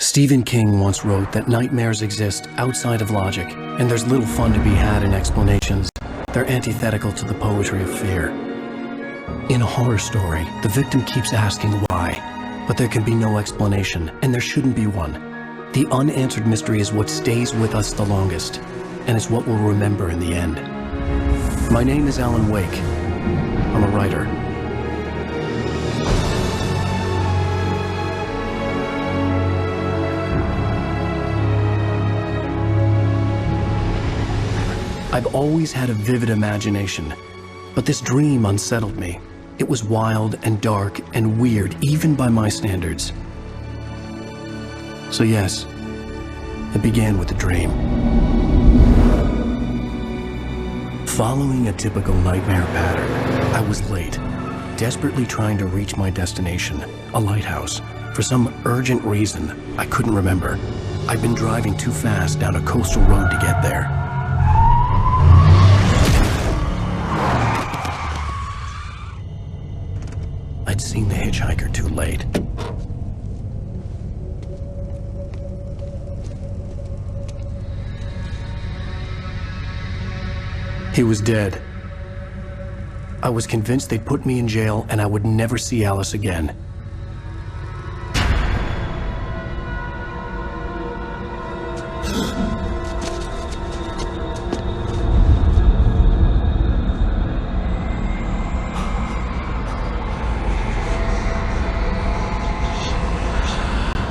Stephen King once wrote that nightmares exist outside of logic, and there's little fun to be had in explanations. They're antithetical to the poetry of fear. In a horror story, the victim keeps asking why, but there can be no explanation, and there shouldn't be one. The unanswered mystery is what stays with us the longest, and it's what we'll remember in the end. My name is Alan Wake. I'm a writer. I've always had a vivid imagination, but this dream unsettled me. It was wild and dark and weird, even by my standards. So yes, it began with a dream. Following a typical nightmare pattern, I was late, desperately trying to reach my destination, a lighthouse. For some urgent reason, I couldn't remember. I'd been driving too fast down a coastal road to get there. I'd seen the hitchhiker too late. He was dead. I was convinced they'd put me in jail and I would never see Alice again.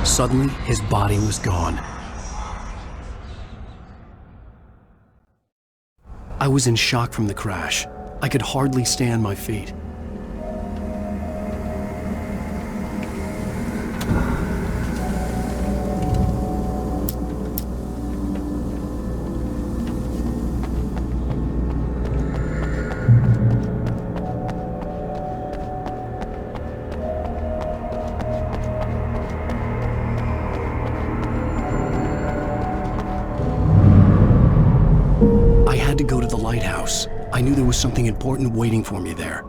Suddenly, his body was gone. I was in shock from the crash. I could hardly stay on my feet. To go to the lighthouse. I knew there was something important waiting for me there.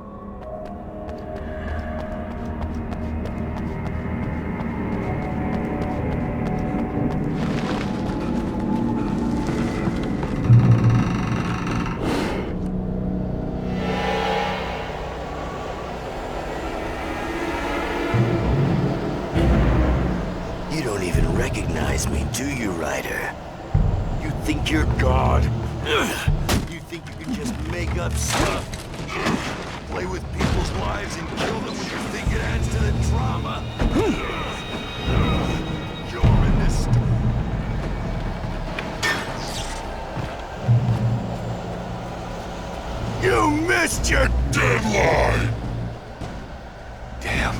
You don't even recognize me, do you, Ryder? You think you're God? You think you can just make up stuff? Play with people's lives and kill them when you think it adds to the drama? You're in this. You missed your deadline! Damn.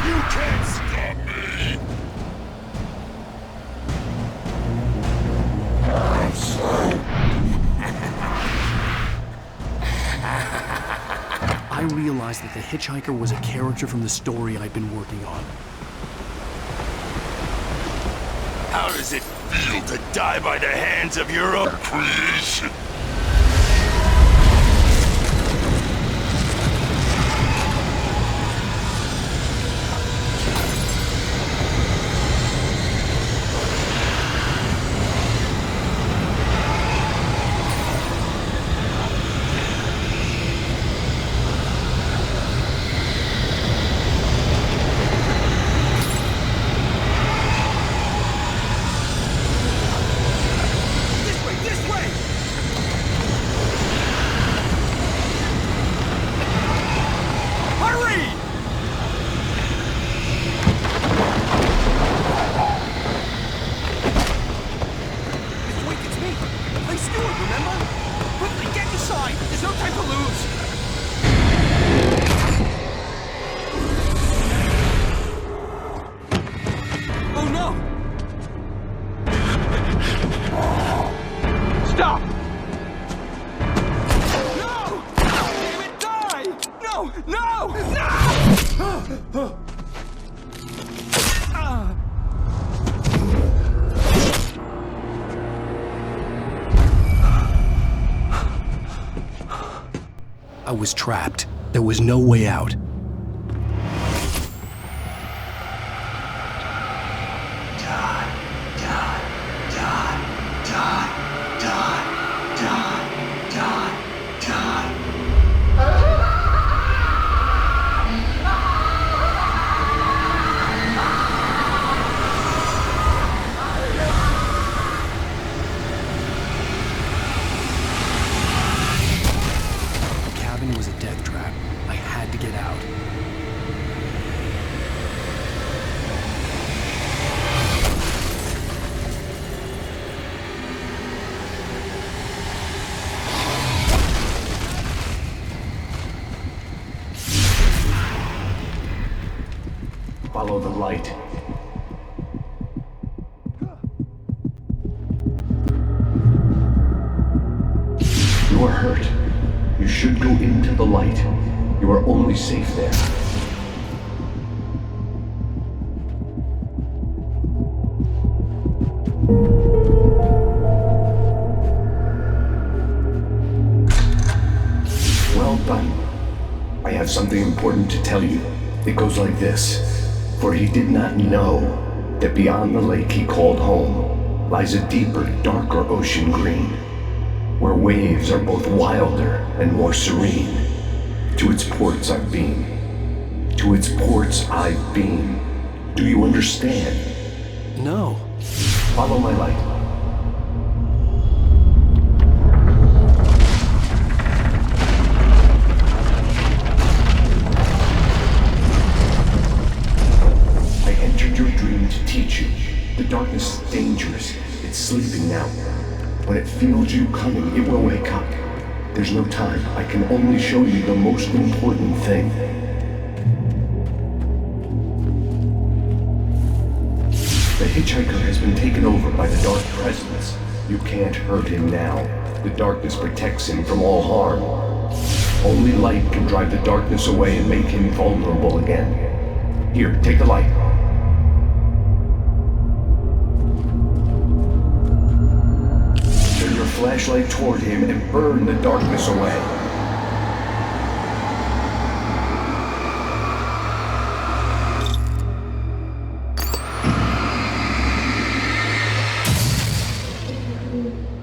You can't stop me! I realized that the hitchhiker was a character from the story I'd been working on. How does it feel to die by the hands of your own creation? Stop! No! Damn it, die! No! No! No! I was trapped. There was no way out. light. You are hurt. You should go into the light. You are only safe there. Well done. I have something important to tell you. It goes like this. For he did not know that beyond the lake he called home lies a deeper, darker ocean green, where waves are both wilder and more serene. To its ports I've been. To its ports I've been. Do you understand? No. Follow my light. I entered your dream to teach you. The darkness is dangerous. It's sleeping now. When it feels you coming, it will wake up. There's no time. I can only show you the most important thing. The hitchhiker has been taken over by the dark presence. You can't hurt him now. The darkness protects him from all harm. Only light can drive the darkness away and make him vulnerable again. Here, take the light. Turn your flashlight toward him and burn the darkness away.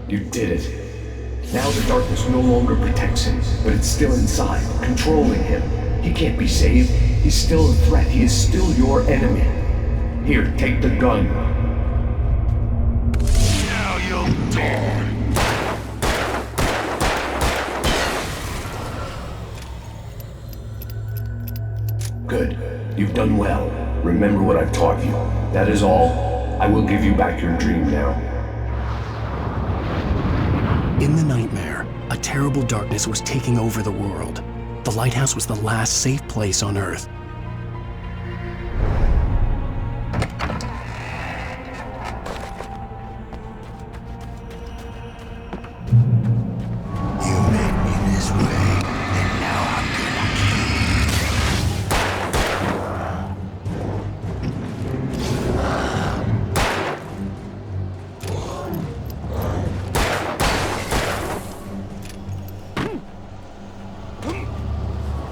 You did it. Now the darkness no longer protects him, but it's still inside, controlling him. He can't be saved. He's still a threat. He is still your enemy. Here, take the gun. Now you'll die. Good. You've done well. Remember what I've taught you. That is all. I will give you back your dream now. In the nightmare, a terrible darkness was taking over the world. The lighthouse was the last safe place on Earth. You met me this way, and now I'm gonna kill you.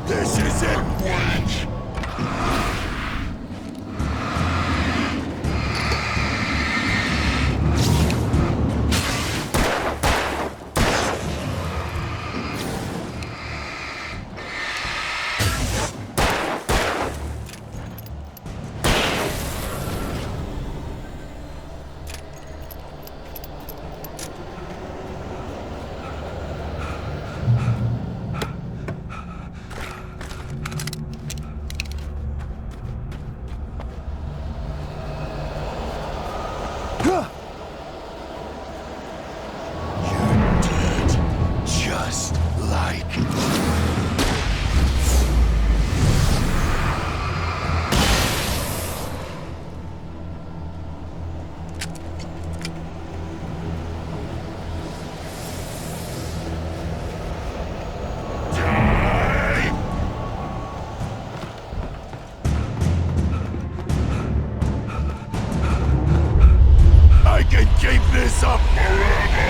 This isn't witch! You're dead, just like die! I can keep this up forever!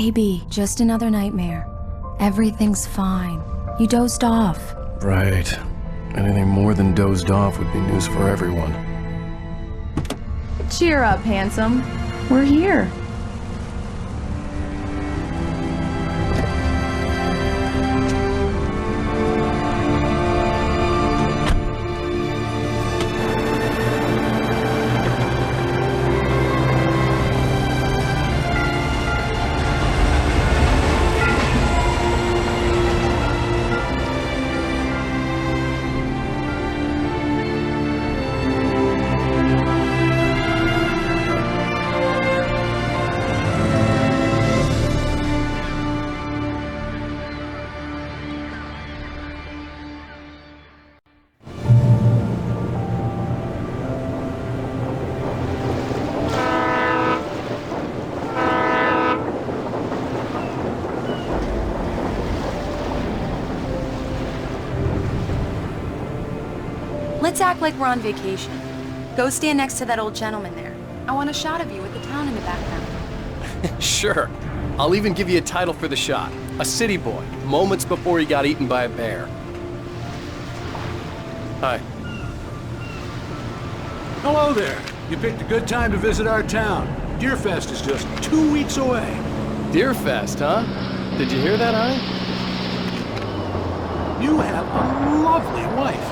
Baby, just another nightmare. Everything's fine. You dozed off. Right. Anything more than dozed off would be news for everyone. Cheer up, handsome. We're here. Let's act like we're on vacation. Go stand next to that old gentleman there. I want a shot of you with the town in the background. Sure. I'll even give you a title for the shot. A city boy, moments before he got eaten by a bear. Hi. Hello there. You picked a good time to visit our town. Deerfest is just 2 weeks away. Deerfest, huh? Did you hear that, honey? You have a lovely wife.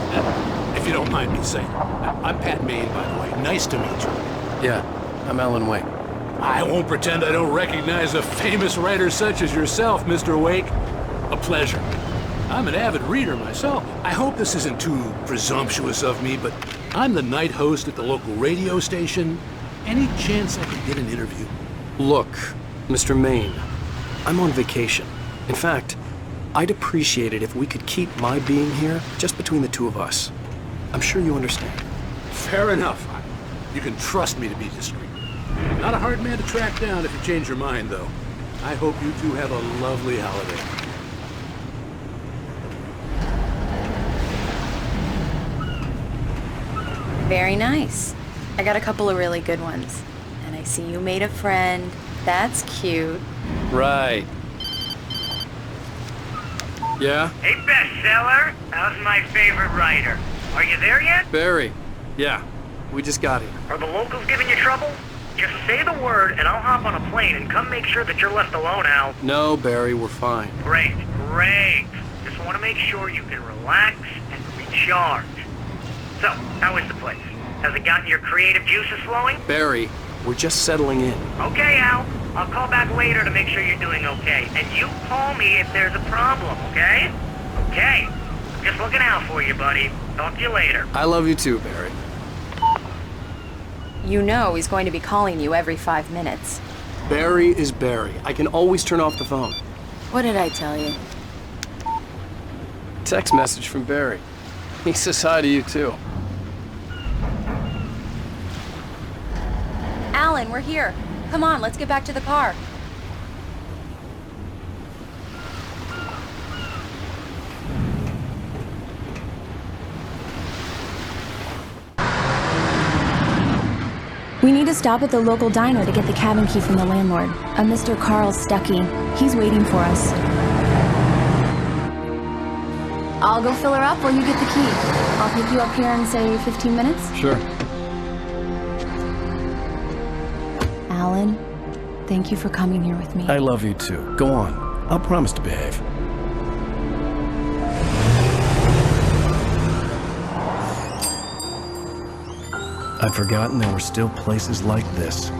If you don't mind me saying. I'm Pat Maine, by the way. Nice to meet you. Yeah, I'm Alan Wake. I won't pretend I don't recognize a famous writer such as yourself, Mr. Wake. A pleasure. I'm an avid reader myself. I hope this isn't too presumptuous of me, but I'm the night host at the local radio station. Any chance I could get an interview? Look, Mr. Maine, I'm on vacation. In fact, I'd appreciate it if we could keep my being here just between the two of us. I'm sure you understand. Fair enough. You can trust me to be discreet. Not a hard man to track down if you change your mind, though. I hope you two have a lovely holiday. Very nice. I got a couple of really good ones. And I see you made a friend. That's cute. Right. Yeah? Hey, bestseller. How's my favorite writer? Are you there yet? Barry. Yeah, we just got here. Are the locals giving you trouble? Just say the word and I'll hop on a plane and come make sure that you're left alone, Al. No, Barry, we're fine. Great, great. Just want to make sure you can relax and recharge. So, how is the place? Has it gotten your creative juices flowing? Barry, we're just settling in. Okay, Al. I'll call back later to make sure you're doing okay. And you call me if there's a problem, okay? Okay. Just looking out for you, buddy. Talk to you later. I love you too, Barry. You know he's going to be calling you every 5 minutes. Barry is Barry. I can always turn off the phone. What did I tell you? Text message from Barry. He says hi to you too. Alan, we're here. Come on, let's get back to the car. We need to stop at the local diner to get the cabin key from the landlord, a Mr. Carl Stuckey. He's waiting for us. I'll go fill her up while you get the key. I'll pick you up here in, say, 15 minutes? Sure. Alan, thank you for coming here with me. I love you too. Go on. I'll promise to behave. I'd forgotten there were still places like this.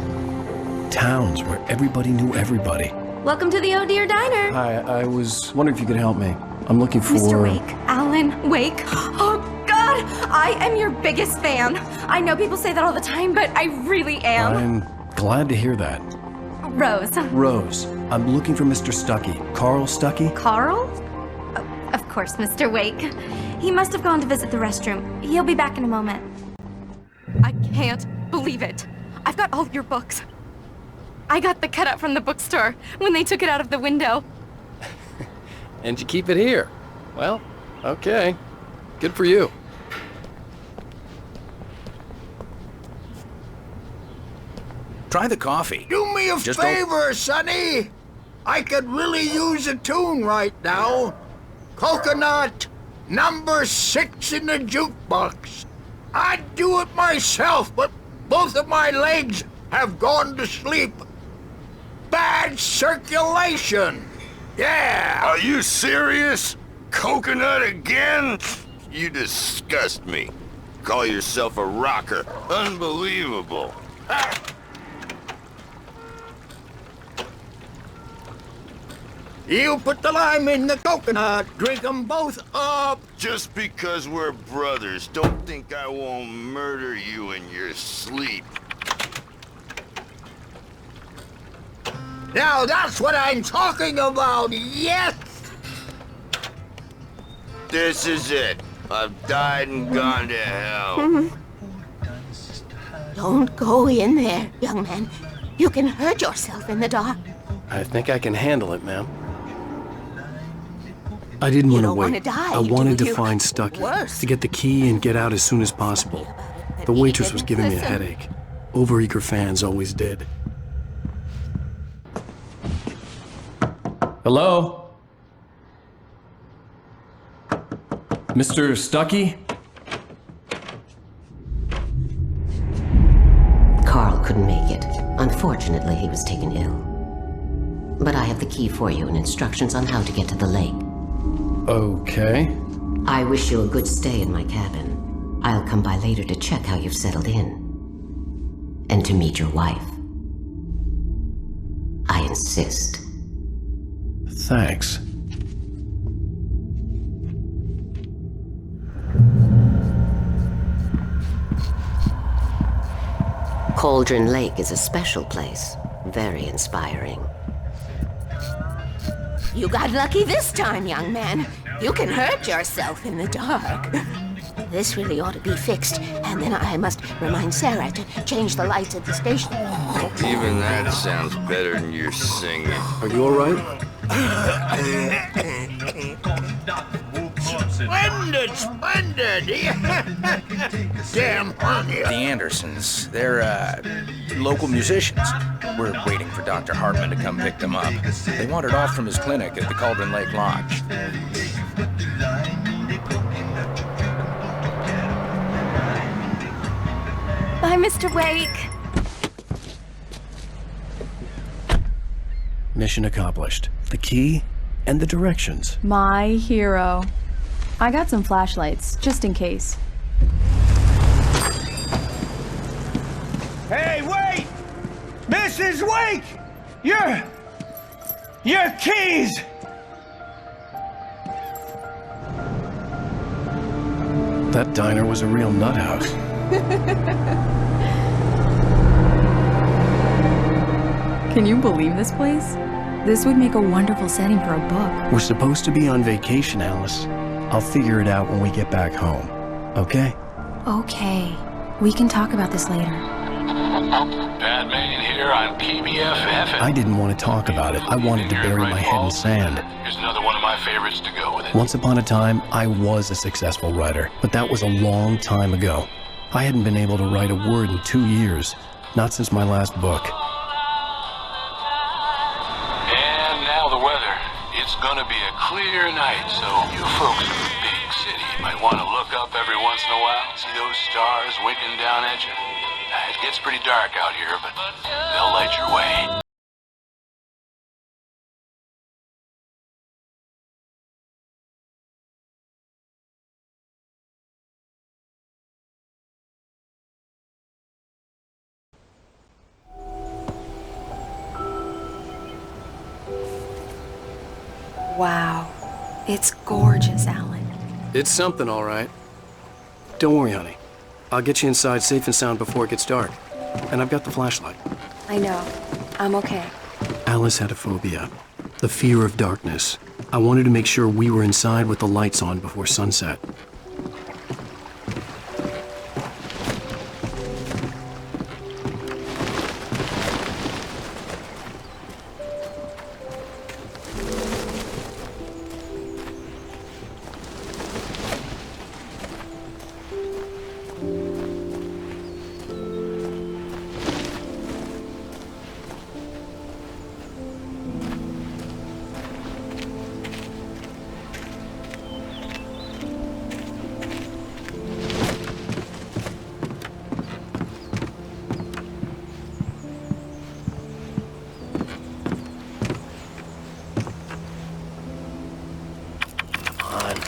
Towns where everybody knew everybody. Welcome to the Oh Dear Diner. Hi, I was wondering if you could help me. I'm looking for... Mr. Wake. Alan Wake. Oh, God! I am your biggest fan. I know people say that all the time, but I really am. I'm glad to hear that. Rose. Rose, I'm looking for Mr. Stuckey. Carl Stuckey? Carl? Of course, Mr. Wake. He must have gone to visit the restroom. He'll be back in a moment. I can't believe it. I've got all your books. I got the cutout from the bookstore when they took it out of the window. And you keep it here. Well, okay. Good for you. Try the coffee. Do me a favor, Sonny! I could really use a tune right now. Coconut, number 6 in the jukebox. I'd do it myself, but both of my legs have gone to sleep. Bad circulation. Yeah. Are you serious? Coconut again? You disgust me. Call yourself a rocker. Unbelievable. Ha! You put the lime in the coconut, drink them both up. Just because we're brothers, don't think I won't murder you in your sleep. Now that's what I'm talking about, yes! This is it. I've died and gone to hell. Don't go in there, young man. You can hurt yourself in the dark. I think I can handle it, ma'am. I didn't want to wait. I wanted to find Stucky, to get the key and get out as soon as possible. The waitress was giving me a headache. Overeager fans always did. Hello? Mr. Stucky? Carl couldn't make it. Unfortunately, he was taken ill. But I have the key for you and instructions on how to get to the lake. Okay. I wish you a good stay in my cabin. I'll come by later to check how you've settled in. And to meet your wife. I insist. Thanks. Cauldron Lake is a special place. Very inspiring. You got lucky this time, young man. You can hurt yourself in the dark. This really ought to be fixed, and then I must remind Sarah to change the lights at the station. Even that sounds better than your singing. Are you alright? Splendid, splendid! Damn honey. The Andersons, they're, local musicians. We're waiting for Dr. Hartman to come pick them up. They wandered off from his clinic at the Cauldron Lake Lodge. Bye, Mr. Wake. Mission accomplished. The key and the directions. My hero. I got some flashlights, just in case. Hey, wait! Mrs. Wake! Your keys! That diner was a real nut house. Can you believe this place? This would make a wonderful setting for a book. We're supposed to be on vacation, Alice. I'll figure it out when we get back home. Okay? Okay. We can talk about this later. Bad man here on PBFF. I didn't want to talk about it. I wanted to bury my head in sand. Here's another one of my favorites to go with it. Once upon a time, I was a successful writer, but that was a long time ago. I hadn't been able to write a word in 2 years. Not since my last book. And now the weather. It's gonna be a clear night, so you folks in the big city might want to look up every once in a while, see those stars winking down at you. It gets pretty dark out here, but they'll light your way. Wow. It's gorgeous, Alan. It's something, all right. Don't worry, honey. I'll get you inside safe and sound before it gets dark. And I've got the flashlight. I know. I'm okay. Alice had a phobia. The fear of darkness. I wanted to make sure we were inside with the lights on before sunset.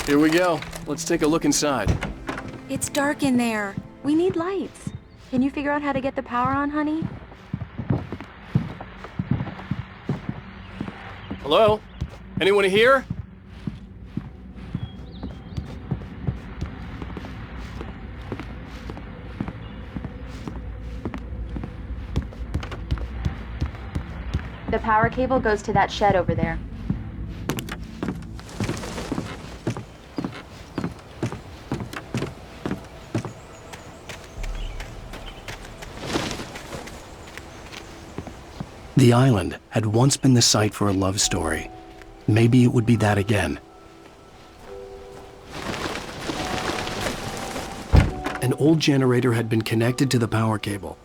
Here we go. Let's take a look inside. It's dark in there. We need lights. Can you figure out how to get the power on, honey? Hello? Anyone here? The power cable goes to that shed over there. The island had once been the site for a love story. Maybe it would be that again. An old generator had been connected to the power cable.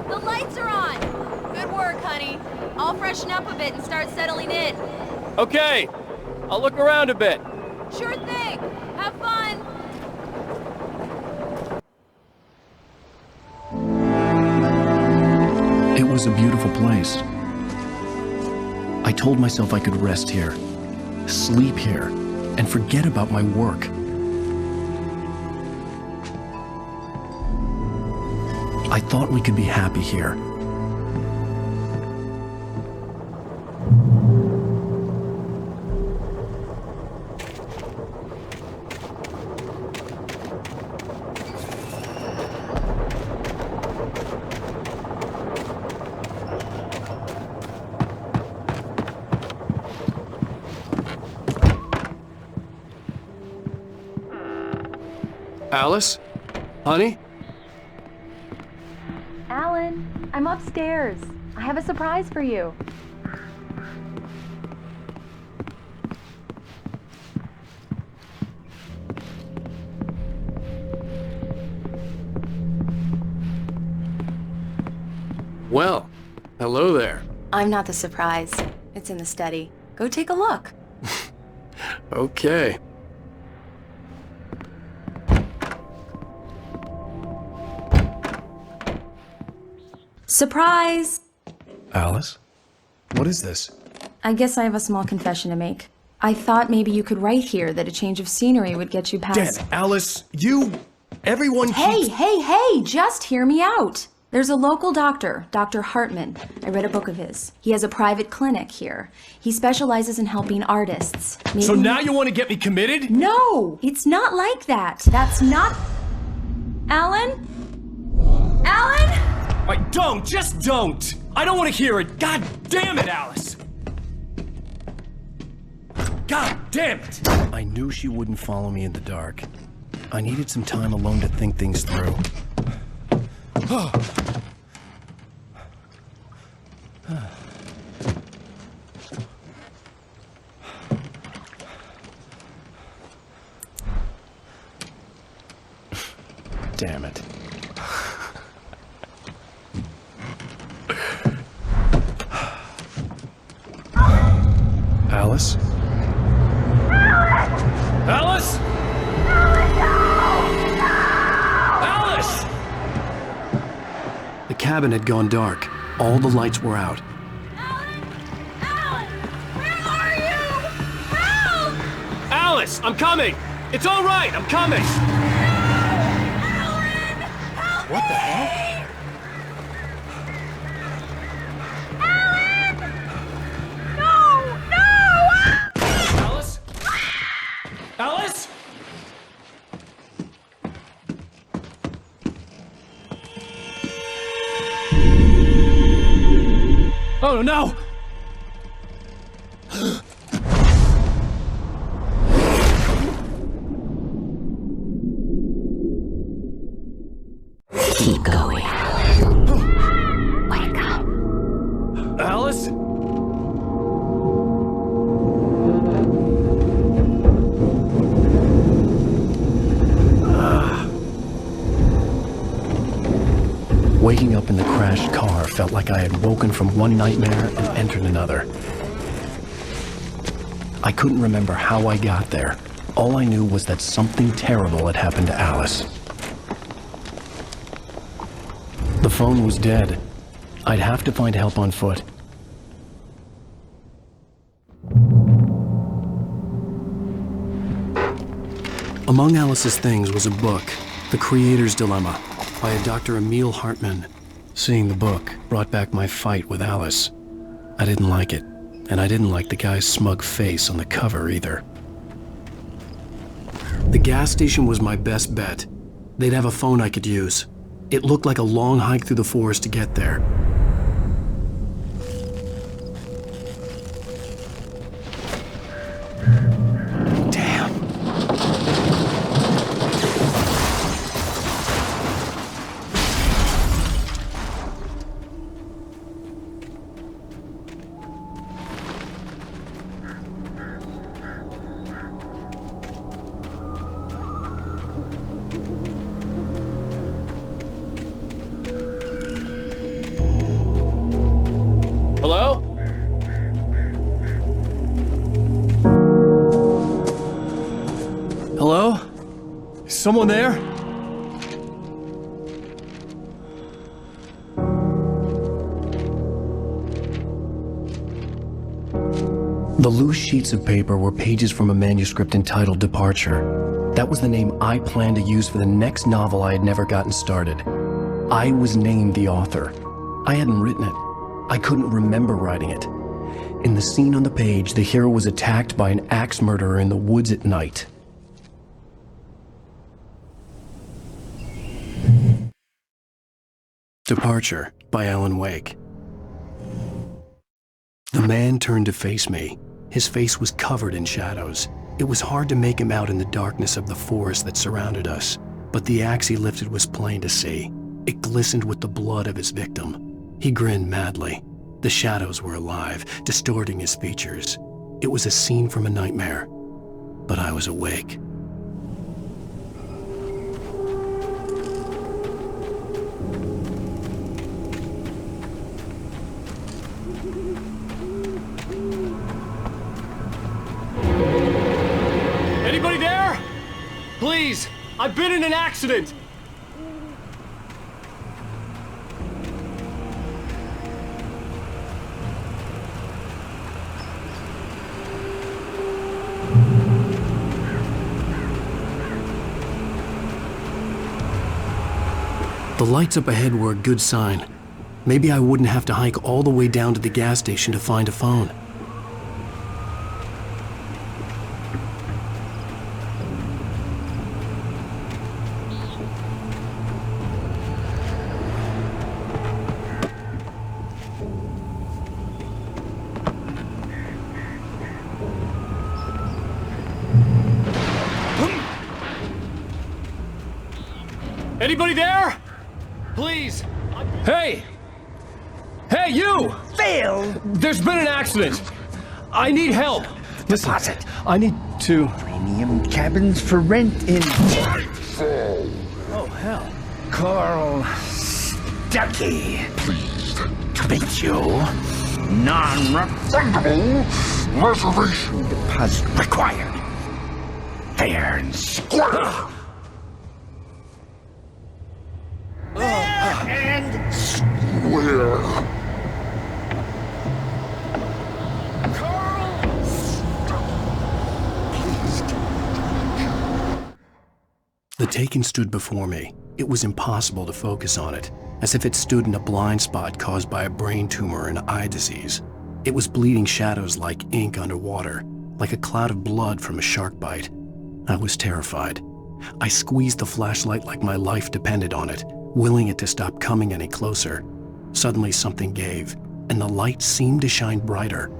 The lights are on! Good work, honey. I'll freshen up a bit and start settling in. Okay, I'll look around a bit. Sure thing. Have fun. It was a beautiful place. I told myself I could rest here, sleep here, and forget about my work. I thought we could be happy here. Alice? Honey? Alan, I'm upstairs. I have a surprise for you. Well, hello there. I'm not the surprise. It's in the study. Go take a look. Okay. Surprise! Alice? What is this? I guess I have a small confession to make. I thought maybe you could write here that a change of scenery would get you past— Dad, Alice, everyone Hey, just hear me out. There's a local doctor, Dr. Hartman. I read a book of his. He has a private clinic here. He specializes in helping artists. So now you want to get me committed? No, it's not like that. That's not— Alan? Alan? Just don't! I don't want to hear it! God damn it, Alice! God damn it! I knew she wouldn't follow me in the dark. I needed some time alone to think things through. Damn it. Alice? Alice? Alice! The cabin had gone dark. All the lights were out. Alice, I'm coming! It's all right, I'm coming! What the hell? Alice? Alice? Oh no! Keep going. Wake up. Alice? Waking up in the crashed car felt like I had woken from one nightmare and entered another. I couldn't remember how I got there. All I knew was that something terrible had happened to Alice. The phone was dead. I'd have to find help on foot. Among Alice's things was a book, The Creator's Dilemma, by a Dr. Emil Hartman. Seeing the book brought back my fight with Alice. I didn't like it, and I didn't like the guy's smug face on the cover either. The gas station was my best bet. They'd have a phone I could use. It looked like a long hike through the forest to get there. Hello? Hello? Is someone there? The loose sheets of paper were pages from a manuscript entitled Departure. That was the name I planned to use for the next novel I had never gotten started. I was named the author. I hadn't written it. I couldn't remember writing it. In the scene on the page, the hero was attacked by an axe murderer in the woods at night. Departure by Alan Wake. The man turned to face me. His face was covered in shadows. It was hard to make him out in the darkness of the forest that surrounded us, but the axe he lifted was plain to see. It glistened with the blood of his victim. He grinned madly. The shadows were alive, distorting his features. It was a scene from a nightmare, but I was awake. Anybody there? Please, I've been in an accident. The lights up ahead were a good sign. Maybe I wouldn't have to hike all the way down to the gas station to find a phone. Anybody there? Please. Hey! Hey, you! Phil! There's been an accident. I need help. Listen, I need to... Premium cabins for rent in... Oh, hell. Carl Stuckey. Pleased to meet you. Non-refundable reservation deposit required. Fair and square. And square. The Taken stood before me. It was impossible to focus on it, as if it stood in a blind spot caused by a brain tumor and eye disease. It was bleeding shadows like ink underwater, like a cloud of blood from a shark bite. I was terrified. I squeezed the flashlight like my life depended on it, willing it to stop coming any closer. Suddenly something gave, and the light seemed to shine brighter.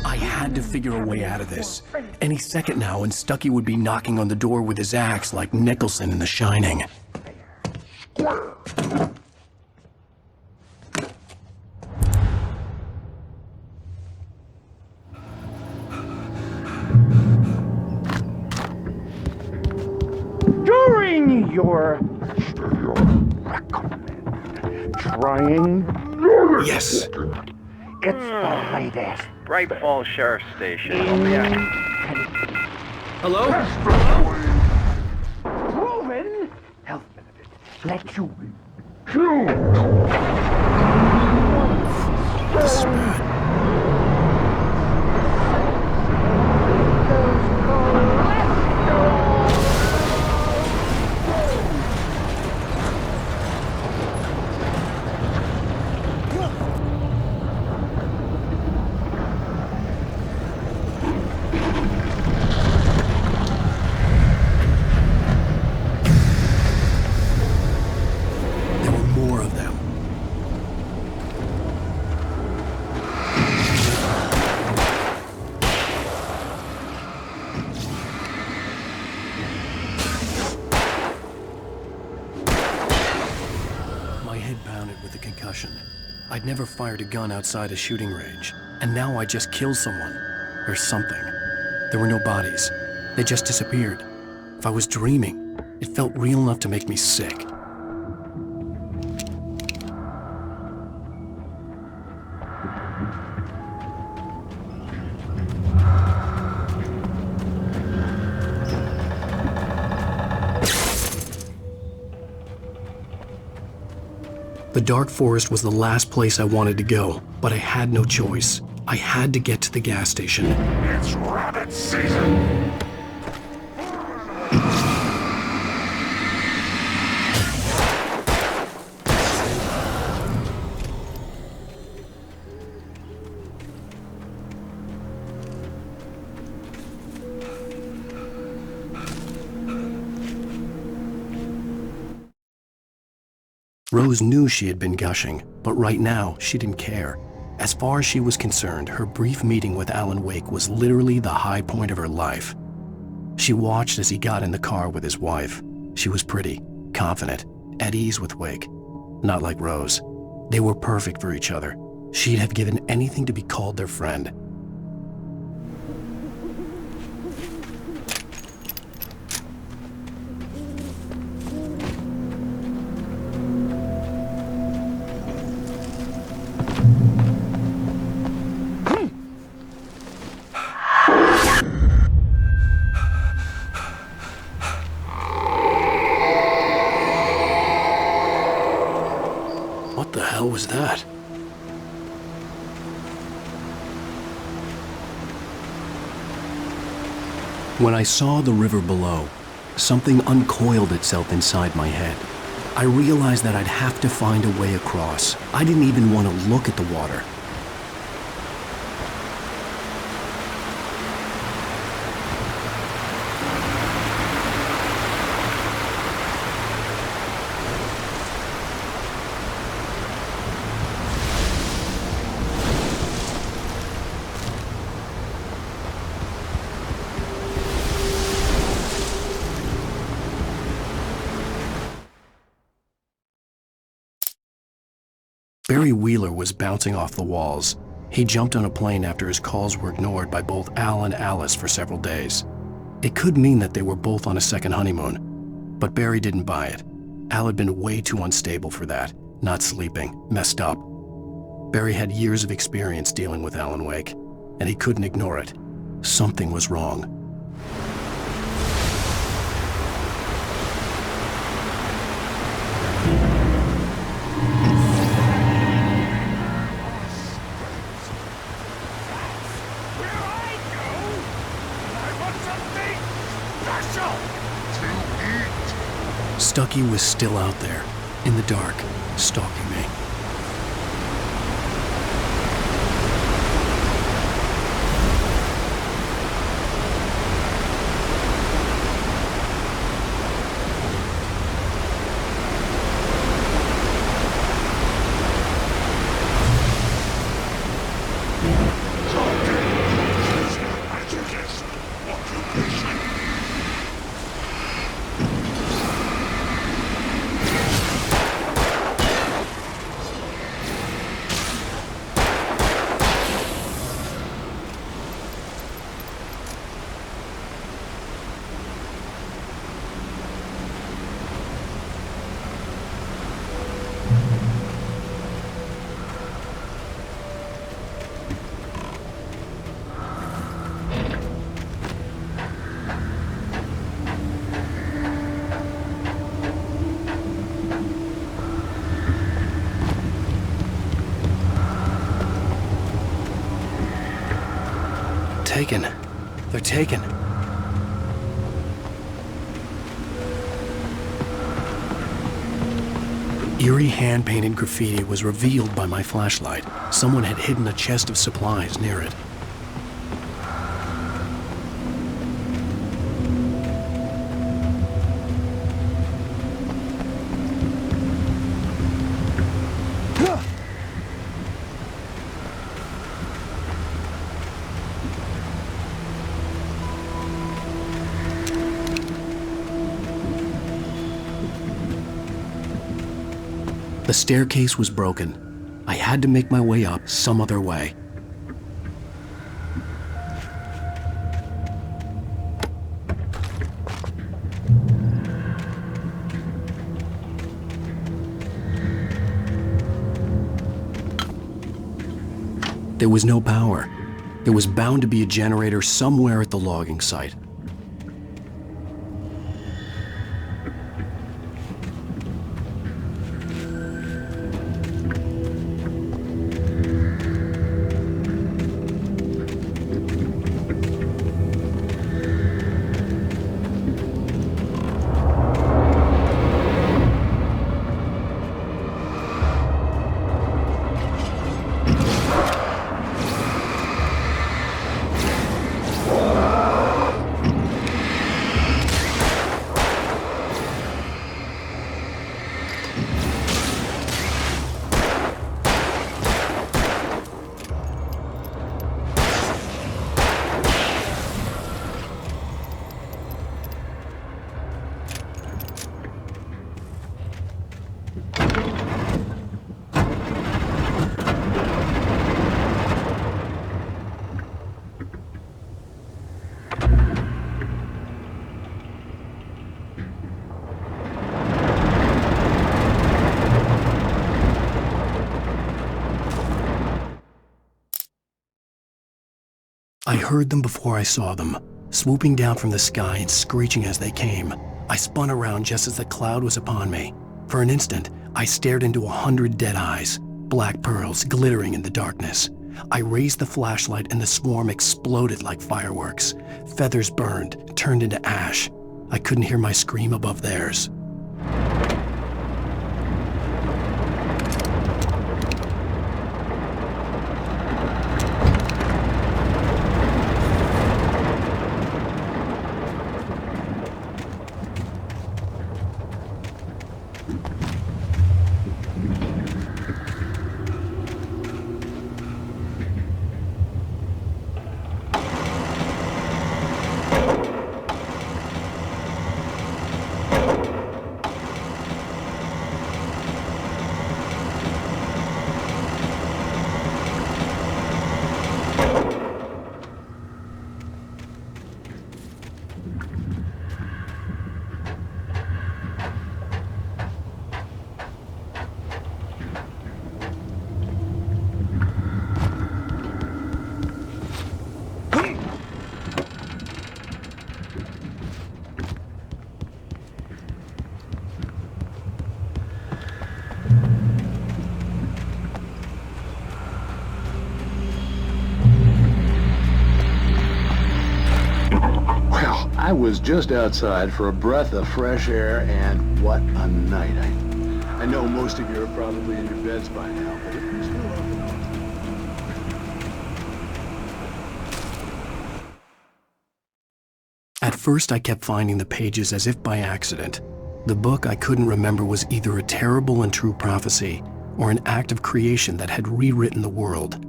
I had had to figure a way out of this. Any second now, and Stucky would be knocking on the door with his axe like Nicholson in The Shining. During your trying. Yes. It's the latest. Bright Falls Sheriff Station. I'll be out. Hello? Proven health benefit. Let you choose. This is bad. I'd never fired a gun outside a shooting range, and now I just killed someone. Or something. There were no bodies. They just disappeared. If I was dreaming, it felt real enough to make me sick. The dark forest was the last place I wanted to go, but I had no choice. I had to get to the gas station. It's rabbit season. Rose knew she had been gushing, but right now, she didn't care. As far as she was concerned, her brief meeting with Alan Wake was literally the high point of her life. She watched as he got in the car with his wife. She was pretty, confident, at ease with Wake. Not like Rose. They were perfect for each other. She'd have given anything to be called their friend. What the hell was that? When I saw the river below, something uncoiled itself inside my head. I realized that I'd have to find a way across. I didn't even want to look at the water. Barry Wheeler was bouncing off the walls. He jumped on a plane after his calls were ignored by both Al and Alice for several days. It could mean that they were both on a second honeymoon, but Barry didn't buy it. Al had been way too unstable for that, not sleeping, messed up. Barry had years of experience dealing with Alan Wake, and he couldn't ignore it. Something was wrong. Stucky was still out there, in the dark, stalking me. taken. They're taken. Eerie hand-painted graffiti was revealed by my flashlight. Someone had hidden a chest of supplies near it. The staircase was broken. I had to make my way up some other way. There was no power. There was bound to be a generator somewhere at the logging site. I heard them before I saw them, swooping down from the sky and screeching as they came. I spun around just as the cloud was upon me. For an instant, I stared into 100 dead eyes, black pearls glittering in the darkness. I raised the flashlight and the swarm exploded like fireworks. Feathers burned, turned into ash. I couldn't hear my scream above theirs. I was just outside for a breath of fresh air, and what a night. I know most of you are probably in your beds by now, but it was still up. At first, I kept finding the pages as if by accident. The book I couldn't remember was either a terrible and true prophecy or an act of creation that had rewritten the world.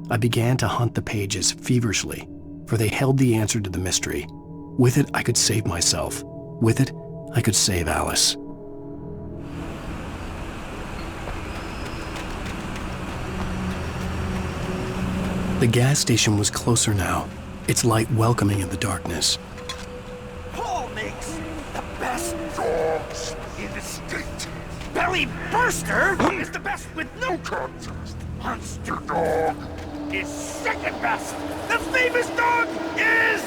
I began to hunt the pages feverishly, for they held the answer to the mystery. With it, I could save myself. With it, I could save Alice. The gas station was closer now, its light welcoming in the darkness. Paul makes the best dogs in the state. Belly Burster is the best with no contest. Monster Dog is second best. The famous dog is...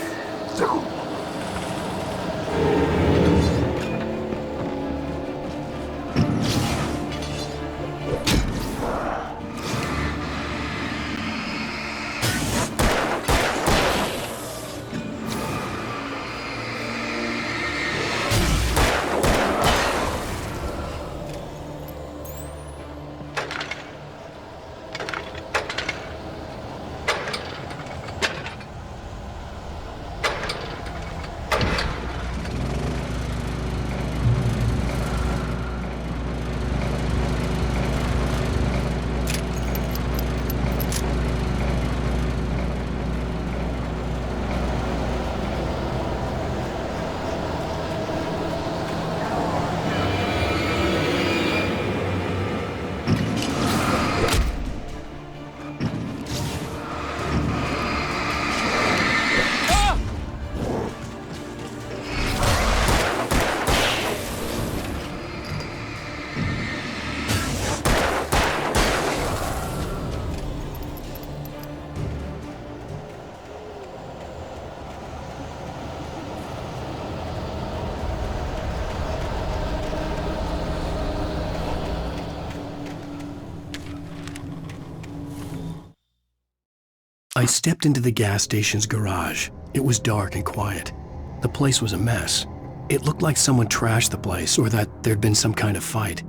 I stepped into the gas station's garage. It was dark and quiet. The place was a mess. It looked like someone trashed the place or that there'd been some kind of fight.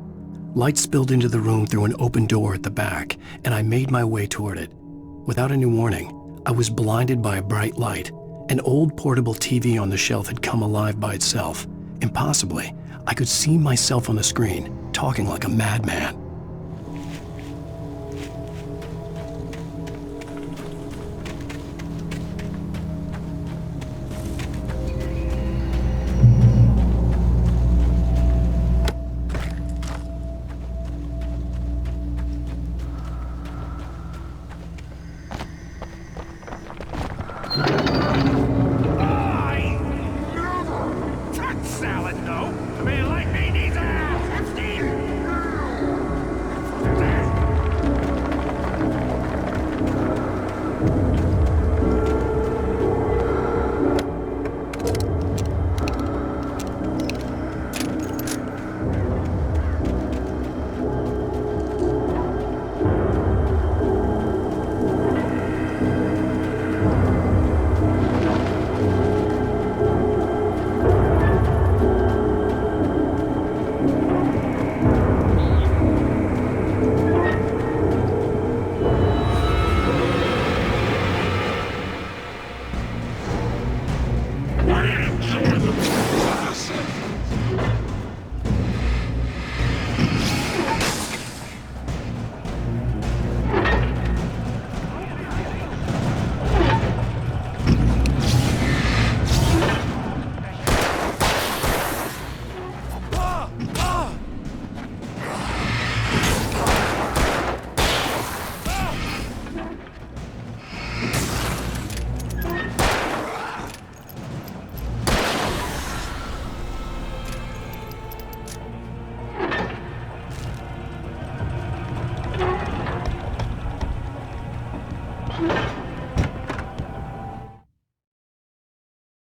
Light spilled into the room through an open door at the back, and I made my way toward it. Without any warning, I was blinded by a bright light. An old portable TV on the shelf had come alive by itself. Impossibly, I could see myself on the screen, talking like a madman.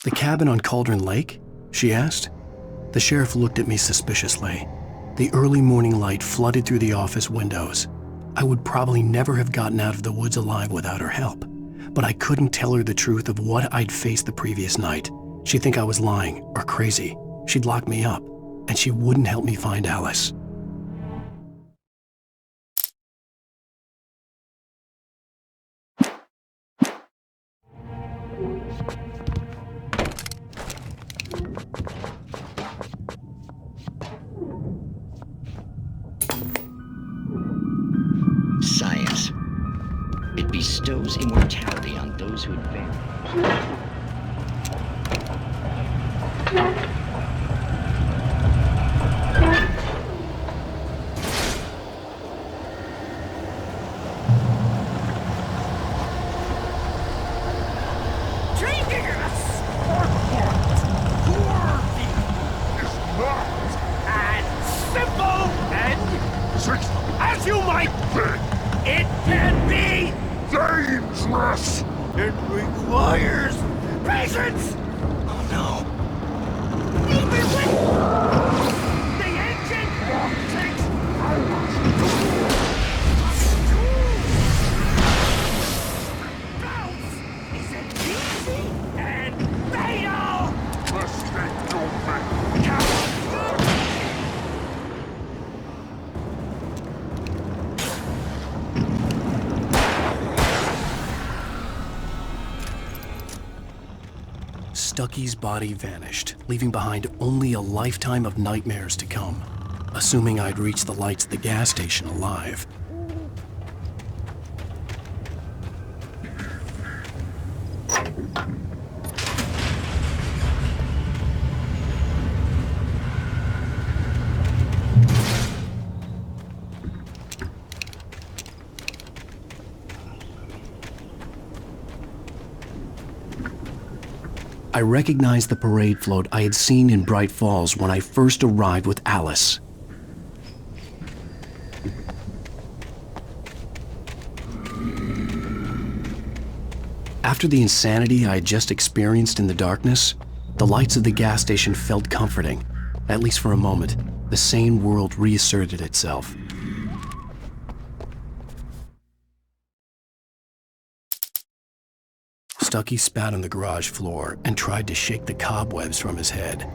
"The cabin on Cauldron Lake?" she asked. The sheriff looked at me suspiciously. The early morning light flooded through the office windows. I would probably never have gotten out of the woods alive without her help, but I couldn't tell her the truth of what I'd faced the previous night. She'd think I was lying or crazy. She'd lock me up, and she wouldn't help me find Alice. Science. It bestows immortality on those who advance. As you might think, it can be dangerous. It requires patience. Oh no. Even with the engine takes hours. Bounce is it easy and fatal. Mistake don't make. Stucky's body vanished, leaving behind only a lifetime of nightmares to come, assuming I'd reached the lights at the gas station alive. I recognized the parade float I had seen in Bright Falls when I first arrived with Alice. After the insanity I had just experienced in the darkness, the lights of the gas station felt comforting. At least for a moment, the sane world reasserted itself. Stucky spat on the garage floor and tried to shake the cobwebs from his head.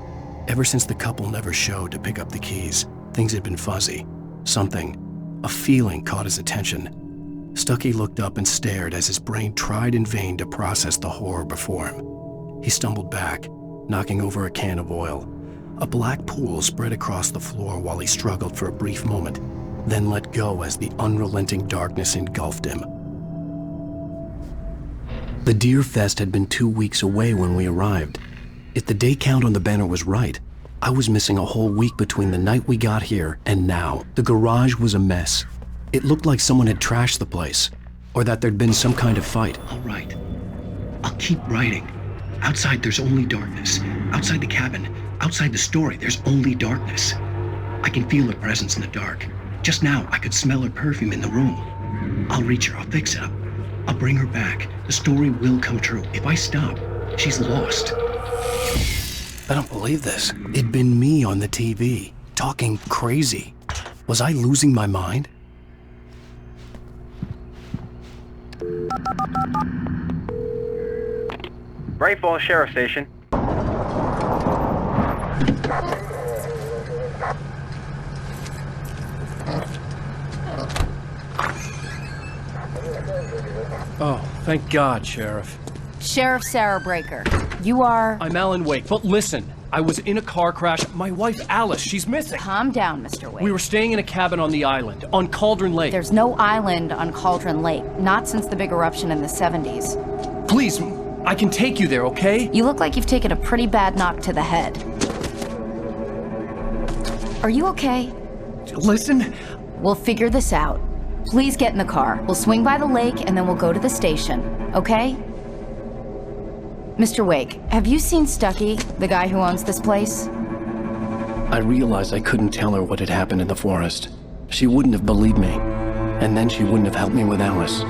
Ever since the couple never showed to pick up the keys, things had been fuzzy. A feeling caught his attention. Stucky looked up and stared as his brain tried in vain to process the horror before him. He stumbled back, knocking over a can of oil. A black pool spread across the floor while he struggled for a brief moment, then let go as the unrelenting darkness engulfed him. The Deer Fest had been 2 weeks away when we arrived. If the day count on the banner was right, I was missing a whole week between the night we got here and now. The garage was a mess. It looked like someone had trashed the place, or that there'd been some kind of fight. All right. I'll keep writing. Outside, there's only darkness. Outside the cabin, outside the story, there's only darkness. I can feel her presence in the dark. Just now, I could smell her perfume in the room. I'll reach her. I'll fix it up. I'll bring her back. The story will come true. If I stop, she's lost. I don't believe this. It'd been me on the TV, talking crazy. Was I losing my mind? Bright Falls Sheriff Station. Oh, thank God, Sheriff. Sheriff Sarah Breaker. You are... I'm Alan Wake, but listen. I was in a car crash. My wife, Alice, she's missing. Calm down, Mr. Wake. We were staying in a cabin on the island, on Cauldron Lake. There's no island on Cauldron Lake, not since the big eruption in the 70s. Please, I can take you there, okay? You look like you've taken a pretty bad knock to the head. Are you okay? Listen. We'll figure this out. Please get in the car. We'll swing by the lake and then we'll go to the station, okay? Mr. Wake, have you seen Stucky, the guy who owns this place? I realized I couldn't tell her what had happened in the forest. She wouldn't have believed me, and then she wouldn't have helped me with Alice.